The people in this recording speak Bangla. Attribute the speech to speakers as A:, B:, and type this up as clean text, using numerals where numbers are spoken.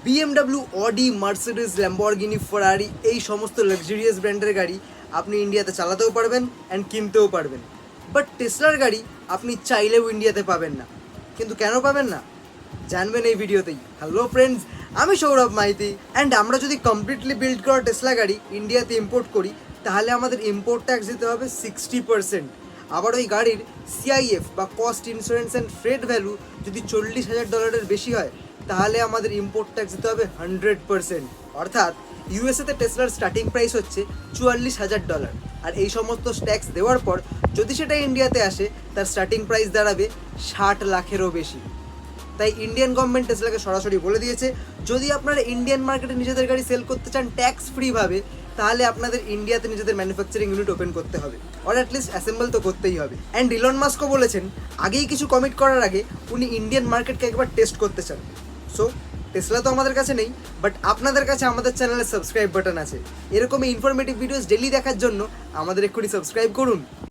A: BMW, অডি, মার্সিডিজ, ল্যাম্বরগিনি, ফেরারি এই সমস্ত লাক্সারিয়াস ব্র্যান্ডের গাড়ি আপনি ইন্ডিয়াতে চালাতেও পারবেন অ্যান্ড কিনতেও পারবেন। বাট টেসলার গাড়ি আপনি চাইলেও ইন্ডিয়াতে পাবেন না। কিন্তু কেন পাবেন না জানবেন এই ভিডিওতেই। হ্যালো ফ্রেন্ডস, আমি সৌরভ মাইতি। অ্যান্ড আমরা যদি কমপ্লিটলি বিল্ড করা টেসলা গাড়ি ইন্ডিয়াতে ইম্পোর্ট করি তাহলে আমাদের ইম্পোর্ট ট্যাক্স দিতে হবে 60%। আবার ওই গাড়ির সিআইএফ বা cost insurance and Fred value যদি $40,000 বেশি হয় তাহলে আমাদের ইম্পোর্ট ট্যাক্স দিতে হবে 100%। অর্থাৎ ইউএসএতে টেসলার স্টার্টিং প্রাইস হচ্ছে $44,000, আর এই সমস্ত ট্যাক্স দেওয়ার পর যদি সেটা ইন্ডিয়াতে আসে তার স্টার্টিং প্রাইস দাঁড়াবে 60 লাখেরও বেশি। তাই ইন্ডিয়ান গভর্নমেন্ট টেসলাকে সরাসরি বলে দিয়েছে, যদি আপনারা ইন্ডিয়ান মার্কেটে নিজেদের গাড়ি সেল করতে চান ট্যাক্স ফ্রিভাবে, তাহলে আপনাদের ইন্ডিয়াতে নিজেদের ম্যানুফ্যাকচারিং ইউনিট ওপেন করতে হবে, অর অ্যাটলিস্ট অ্যাসেম্বল তো করতেই হবে। অ্যান্ড ইলন মাস্কও বলেছেন আগেই কিছু কমিট করার আগে উনি ইন্ডিয়ান মার্কেটকে একবার টেস্ট করতে চান। সো টেসলা তো আমাদের কাছে নেই, বাট আপনাদের কাছে আমাদের চ্যানেলে সাবস্ক্রাইব বাটন আছে। এরকমই ইনফরমেটিভ ভিডিওস ডেলি দেখার জন্য আমাদের এক্ষুনি সাবস্ক্রাইব করুন।